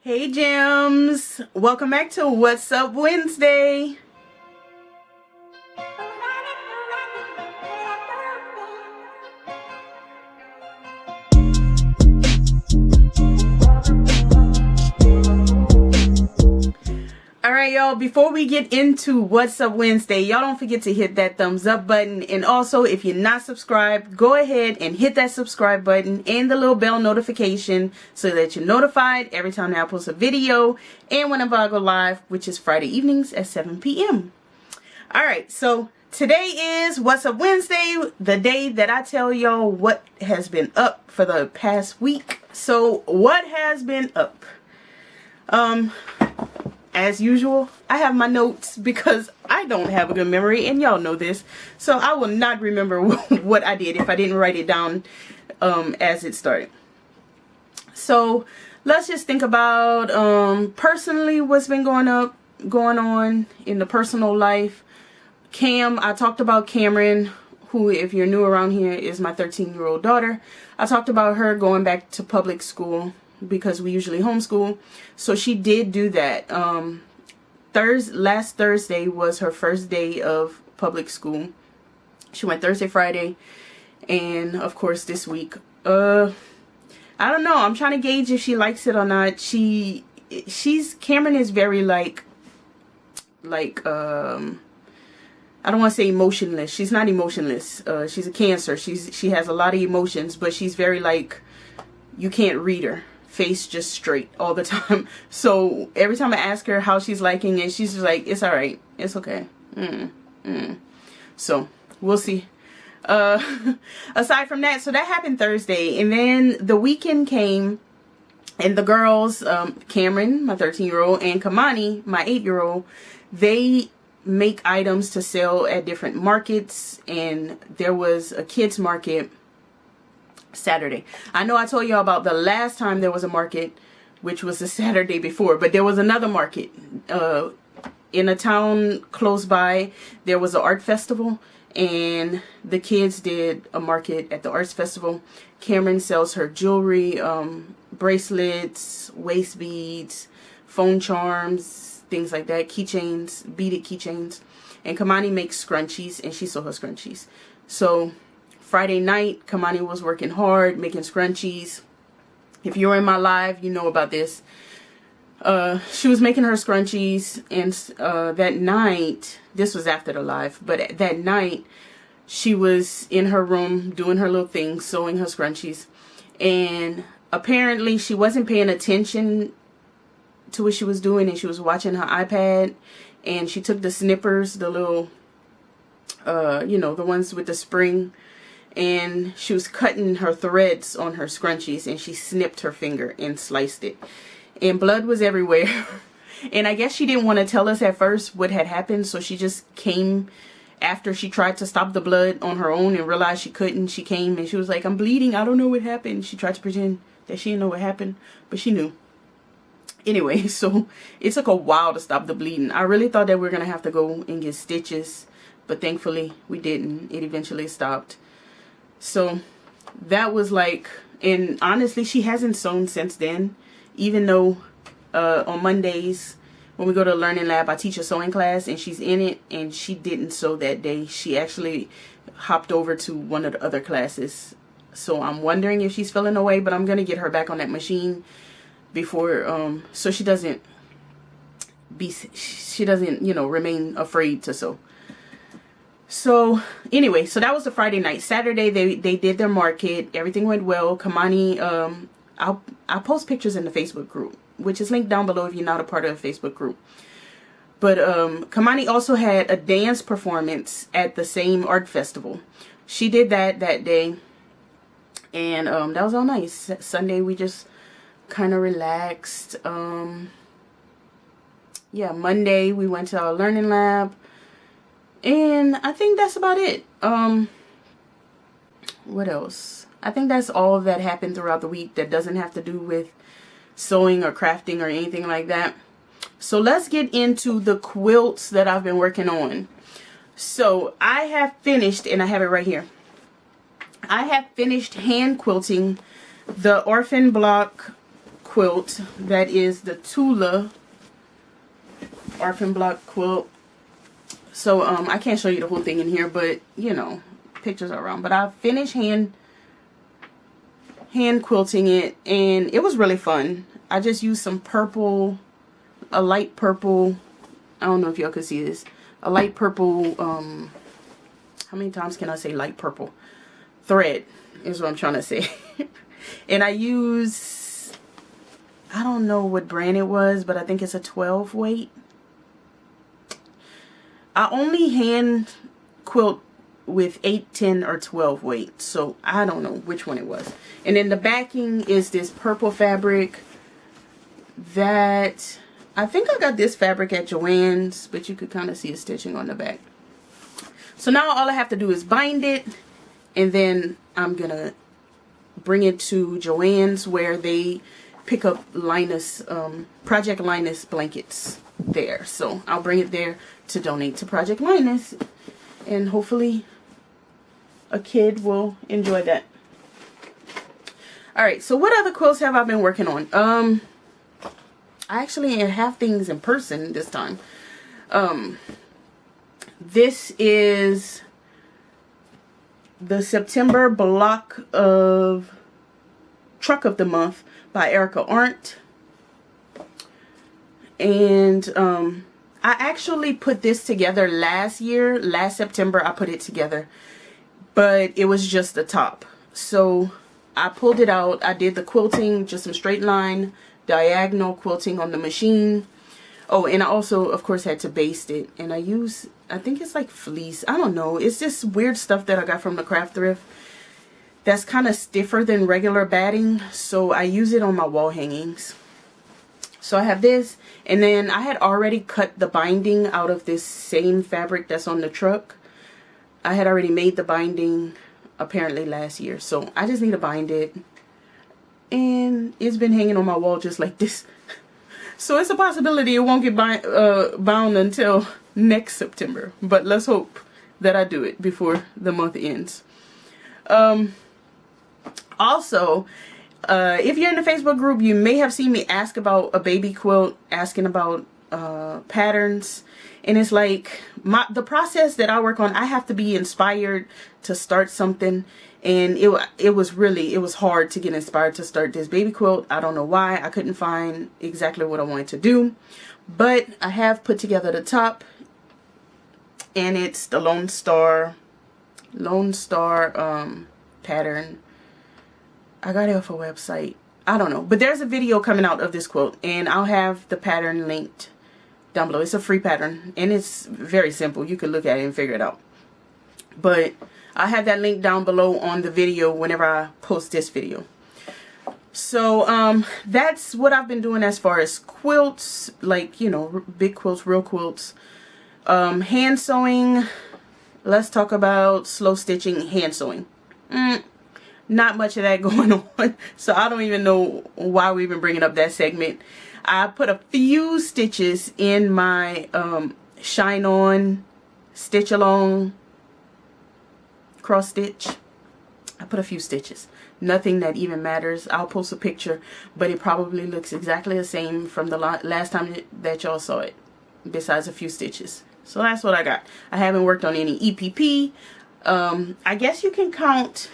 Hey Gems, welcome back to What's Up Wednesday. Alright y'all, before we get into What's Up Wednesday, y'all don't forget to hit that thumbs up button, and also if you're not subscribed, go ahead and hit that subscribe button and the little bell notification so that you're notified every time I post a video and whenever I go live, which is Friday evenings at 7 p.m. Alright, so today is What's Up Wednesday, the day that I tell y'all what has been up for the past week. So what has been up? As usual, I have my notes because I don't have a good memory, and y'all know this. So I will not remember what I did if I didn't write it down as it started. So let's just think about personally what's been going on in the personal life. I talked about Cameron, who, if you're new around here, is my 13-year-old daughter. I talked about her going back to public school because we usually homeschool. So she did do that. Last Thursday was her first day of public school. She went Thursday, Friday, and of course this week. I don't know. I'm trying to gauge if she likes it or not. Cameron is very like I don't want to say emotionless. She's not emotionless. She's a Cancer. She has a lot of emotions, but she's very like, you can't read her face just straight all the time. So every time I ask her how she's liking it, she's just like, it's all right, it's okay. So we'll see. Aside from that, so that happened Thursday, and then the weekend came, and the girls, Cameron, my 13-year-old, and Kamani, my 8-year-old, they make items to sell at different markets, and there was a kids market Saturday. I know I told y'all about the last time there was a market, which was the Saturday before, but there was another market in a town close by. There was an art festival, and the kids did a market at the arts festival. Cameron sells her jewelry, bracelets, waist beads, phone charms, things like that, keychains, beaded keychains, and Kamani makes scrunchies, and she sold her scrunchies. So Friday night, Kamani was working hard, making scrunchies. If you're in my live, you know about this. She was making her scrunchies, and that night, this was after the live, but that night, she was in her room doing her little thing, sewing her scrunchies, and apparently she wasn't paying attention to what she was doing, and she was watching her iPad, and she took the snippers, the little, you know, the ones with the spring, and she was cutting her threads on her scrunchies, and she snipped her finger and sliced it, and blood was everywhere. And I guess she didn't want to tell us at first what had happened, so she just came after she tried to stop the blood on her own and realized she couldn't. She came and she was like, I'm bleeding, I don't know what happened. She tried to pretend that she didn't know what happened, but she knew. Anyway, so it took a while to stop the bleeding. I really thought that we were gonna have to go and get stitches, but thankfully we didn't. It eventually stopped. So that was like, and honestly, she hasn't sewn since then, even though on Mondays when we go to the learning lab, I teach a sewing class, and she's in it, and she didn't sew that day. She actually hopped over to one of the other classes. So I'm wondering if she's feeling away, but I'm going to get her back on that machine before, so she doesn't, you know, remain afraid to sew. So anyway, so that was the Friday night. Saturday, they did their market. Everything went well. Kamani, I'll post pictures in the Facebook group, which is linked down below if you're not a part of the Facebook group. But Kamani also had a dance performance at the same art festival. She did that day, and that was all nice. Sunday, we just kind of relaxed. Yeah, Monday, we went to our learning lab. And I think that's about it. What else? I think that's all that happened throughout the week that doesn't have to do with sewing or crafting or anything like that. So let's get into the quilts that I've been working on. So I have finished, and I have it right here. I have finished hand quilting the orphan block quilt. That is the Tula orphan block quilt. So I can't show you the whole thing in here, but you know, pictures are around. But I finished hand quilting it, and it was really fun. I just used some purple, a light purple, I don't know if y'all could see this, a light purple, how many times can I say light purple? Thread is what I'm trying to say. And I use, I don't know what brand it was, but I think it's a 12 weight. I only hand quilt with 8, 10, or 12 weight, so I don't know which one it was. And then the backing is this purple fabric that I think I got this fabric at Joann's, but you could kind of see the stitching on the back. So now all I have to do is bind it, and then I'm gonna bring it to Joann's where they pick up Linus, Project Linus blankets there. So I'll bring it there to donate to Project Linus, and hopefully a kid will enjoy that. Alright, so what other quilts have I been working on? I actually have things in person this time. This is the September block of Truck of the Month by Erica Arndt. And I actually put this together last September. I put it together, but it was just the top. So I pulled it out. I did the quilting, just some straight line, diagonal quilting on the machine. Oh, and I also, of course, had to baste it. And I use, I think it's like fleece. I don't know. It's just weird stuff that I got from the craft thrift that's kind of stiffer than regular batting. So I use it on my wall hangings. So I have this, and then I had already cut the binding out of this same fabric that's on the truck. I had already made the binding apparently last year, so I just need to bind it. And it's been hanging on my wall just like this. So it's a possibility it won't get bound until next September. But let's hope that I do it before the month ends. Also, if you're in the Facebook group, you may have seen me ask about a baby quilt, asking about patterns. And it's like the process that I work on, I have to be inspired to start something. And it was hard to get inspired to start this baby quilt. I don't know why. I couldn't find exactly what I wanted to do. But I have put together the top. And it's the Lone Star pattern. I got it off a website. I don't know. But there's a video coming out of this quilt. And I'll have the pattern linked down below. It's a free pattern. And it's very simple. You can look at it and figure it out. But I have that link down below on the video whenever I post this video. So that's what I've been doing as far as quilts. Like, you know, big quilts, real quilts. Hand sewing. Let's talk about slow stitching, hand sewing. Not much of that going on. So I don't even know why we're even bringing up that segment. I put a few stitches in my Shine On Stitch Along cross stitch. I put a few stitches. Nothing that even matters. I'll post a picture, but it probably looks exactly the same from the last time that y'all saw it, besides a few stitches. So that's what I got. I haven't worked on any EPP. I guess you can count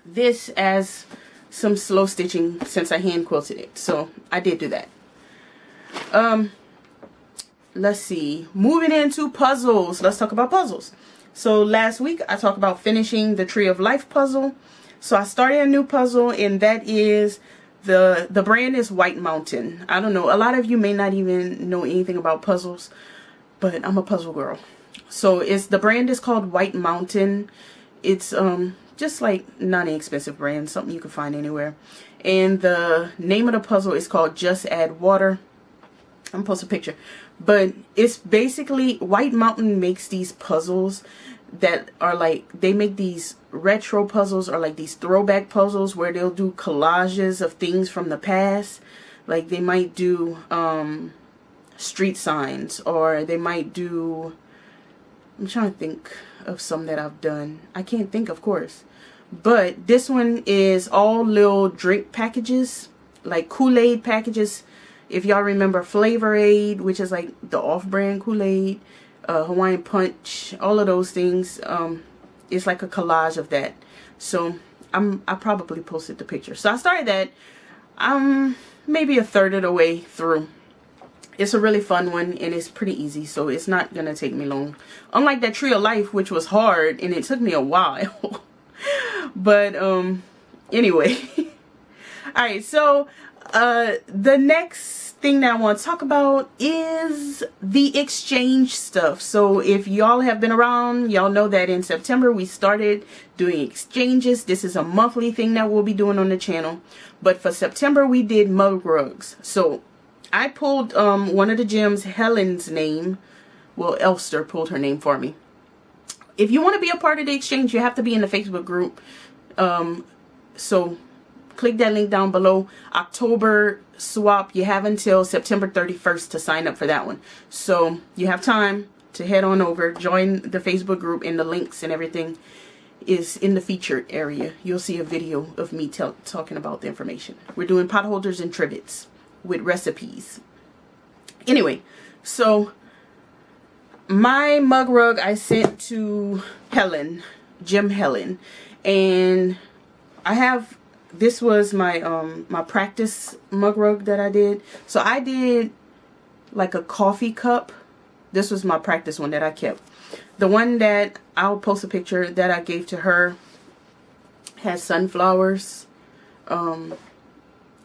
this as some slow stitching since I hand quilted it. So I did do that. Let's see. Moving into puzzles. Let's talk about puzzles. So last week I talked about finishing the Tree of Life puzzle. So I started a new puzzle, and that is the brand is White Mountain. I don't know. A lot of you may not even know anything about puzzles, but I'm a puzzle girl. So the brand is called White Mountain. It's just like not an expensive brand, something you can find anywhere. And the name of the puzzle is called Just Add Water. I'm gonna post a picture. But it's basically, White Mountain makes these puzzles that are like, they make these retro puzzles or like these throwback puzzles where they'll do collages of things from the past. Like they might do street signs, or they might do, I'm trying to think of some that I've done. I can't think, of course. But this one is all little drink packages. like Kool-Aid packages. If y'all remember Flavor Aid, which is like the off-brand Kool-Aid, Hawaiian Punch, all of those things. It's like a collage of that. So I probably posted the picture. So I started that. Maybe a third of the way through. It's a really fun one, and it's pretty easy, so it's not gonna take me long. Unlike that Tree of Life, which was hard and it took me a while. But anyway. Alright, so the next thing that I want to talk about is the exchange stuff. So if y'all have been around, y'all know that in September we started doing exchanges. This is a monthly thing that we'll be doing on the channel. But for September we did mug rugs. So I pulled one of the gems, Helen's name. Well, Elster pulled her name for me. If you want to be a part of the exchange, you have to be in the Facebook group. So click that link down below. October swap, you have until September 31st to sign up for that one. So you have time to head on over, join the Facebook group, and the links and everything is in the featured area. You'll see a video of me talking about the information. We're doing pot holders and trivets with recipes. Anyway, so my mug rug I sent to Helen, Gem Helen, and I have, this was my my practice mug rug that I did. So I did like a coffee cup. This was my practice one that I kept. The one that I'll post a picture that I gave to her has sunflowers.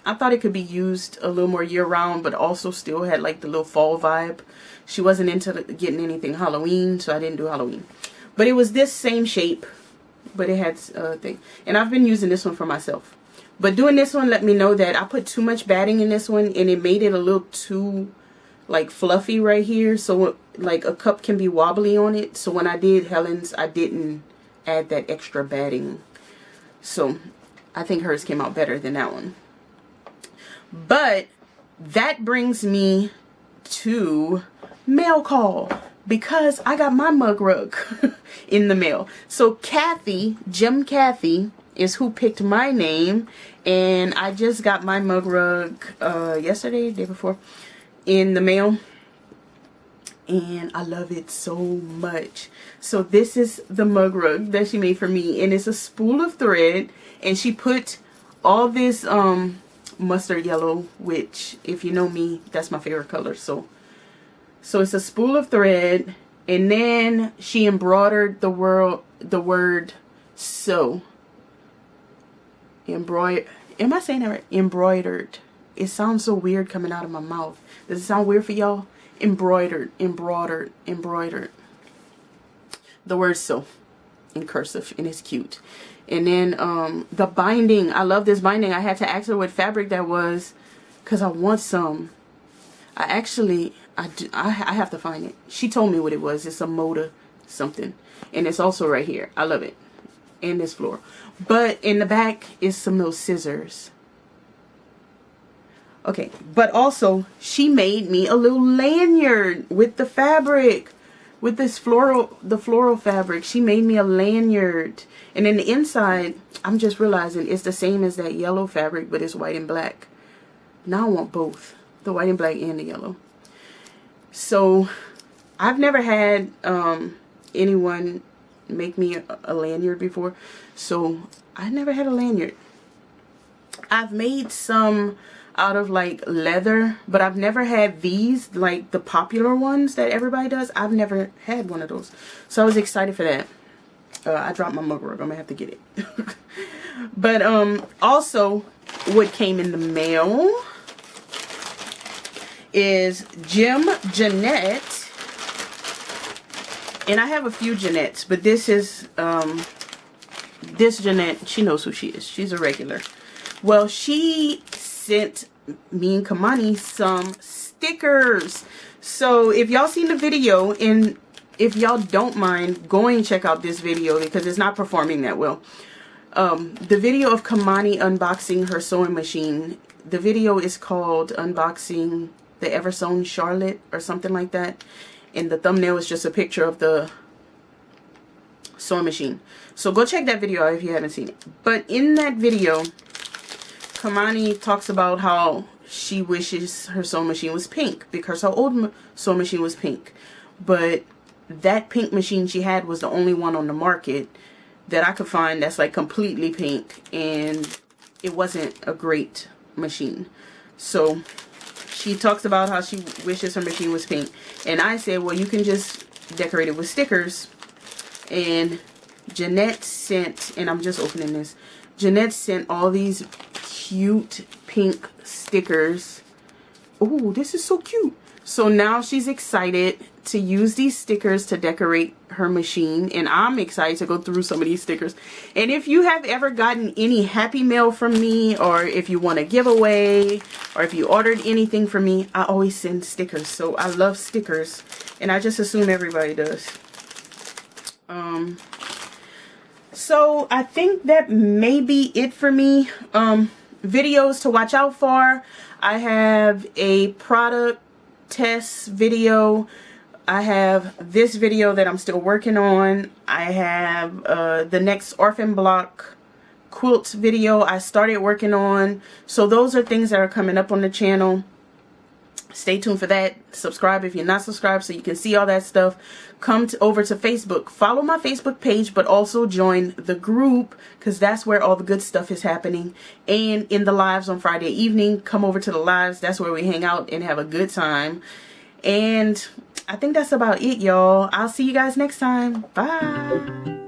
I thought it could be used a little more year-round, but also still had like the little fall vibe. She wasn't into getting anything Halloween, so I didn't do Halloween. But it was this same shape, but it had a thing. And I've been using this one for myself. But doing this one let me know that I put too much batting in this one, and it made it a little too like fluffy right here. So like a cup can be wobbly on it. So when I did Helen's, I didn't add that extra batting. So I think hers came out better than that one. But that brings me to mail call, because I got my mug rug in the mail. So Kathy, Gem Kathy, is who picked my name, and I just got my mug rug yesterday, day before, in the mail, and I love it so much. So this is the mug rug that she made for me, and it's a spool of thread, and she put all this mustard yellow, which if you know me, that's my favorite color. So it's a spool of thread, and then she embroidered the word sew. Am I saying that right? Embroidered. It sounds so weird coming out of my mouth. Does it sound weird for y'all? Embroidered. The word sew in cursive, and it's cute. And then the binding, I love this binding. I had to ask her what fabric that was, because I want some. I have to find it. She told me what it was. It's a Moda something, and it's also right here. I love it. And this floor, but in the back is some little scissors. Okay, but also she made me a little lanyard with the fabric, with this the floral fabric. She made me a lanyard, and then the inside, I'm just realizing it's the same as that yellow fabric, but it's white and black. Now I want both, the white and black and the yellow. So I've never had anyone make me a lanyard before, so I never had a lanyard. I've made some out of like leather, but I've never had these, like the popular ones that everybody does. I've never had one of those, so I was excited for that. I dropped my mug rug. I'm gonna have to get it. But also what came in the mail is Gem Jeanette. And I have a few Jeanettes, but this is, this Jeanette, she knows who she is. She's a regular. Well, she sent me and Kamani some stickers. So if y'all seen the video, and if y'all don't mind, go and check out this video, because it's not performing that well. The video of Kamani unboxing her sewing machine. The video is called Unboxing the Eversewn Charlotte or something like that. And the thumbnail is just a picture of the sewing machine. So go check that video out if you haven't seen it. But in that video, Kamani talks about how she wishes her sewing machine was pink because her old sewing machine was pink. But that pink machine she had was the only one on the market that I could find that's like completely pink, and it wasn't a great machine. So she talks about how she wishes her machine was pink, and I said, well, you can just decorate it with stickers. And Jeanette sent, and I'm just opening this, Jeanette sent all these cute pink stickers. Oh, this is so cute. So now she's excited to use these stickers to decorate her machine, and I'm excited to go through some of these stickers. And if you have ever gotten any happy mail from me, or if you want a giveaway, or if you ordered anything from me, I always send stickers. So I love stickers, and I just assume everybody does. So I think that may be it for me. Videos to watch out for. I have a product test video. I have this video that I'm still working on. I have the next orphan block quilts video I started working on. So those are things that are coming up on the channel. Stay tuned for that. Subscribe if you're not subscribed so you can see all that stuff. Come over to Facebook. Follow my Facebook page, but also join the group because that's where all the good stuff is happening. And in the lives on Friday evening, come over to the lives. That's where we hang out and have a good time. And I think that's about it, y'all. I'll see you guys next time. Bye.